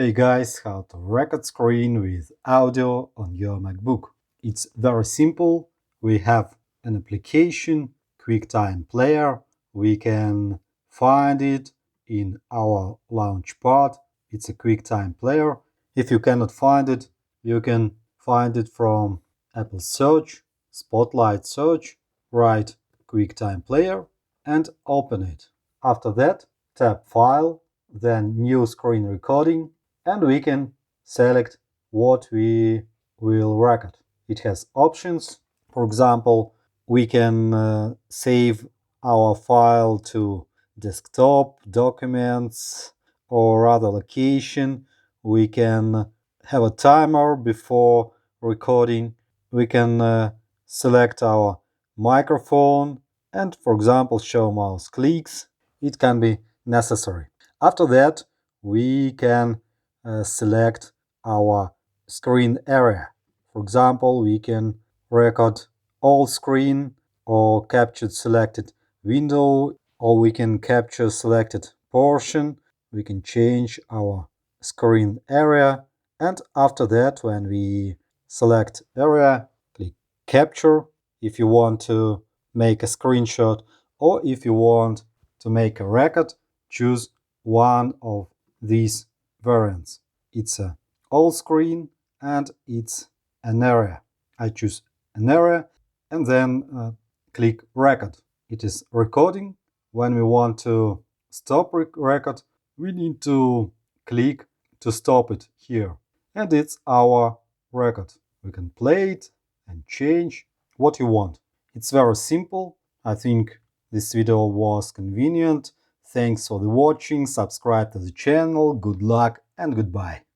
Hey guys, how to record screen with audio on your MacBook. It's very simple. We have an application, QuickTime Player. We can find it in our Launchpad. It's a QuickTime Player. If you cannot find it, you can find it from Apple Search, Spotlight Search, write QuickTime Player and open it. After that, tap File, then New Screen Recording, and we can select what we will record. It has options. For example, we can save our file to desktop, documents, or other location. We can have a timer before recording. We can select our microphone and, for example, show mouse clicks. It can be necessary. After that, we can select our screen area. For example, we can record all screen or capture selected window, or we can capture selected portion. We can change our screen area, and after that, when we select area, click capture if you want to make a screenshot, or if you want to make a record, choose one of these variants. It's a all screen and it's an area. I choose an area and then click record. It is recording. When we want to stop record, we need to click to stop it here. And it's our record. We can play it and change what you want. It's very simple. I think this video was convenient. Thanks for the watching. Subscribe to the channel. Good luck and goodbye.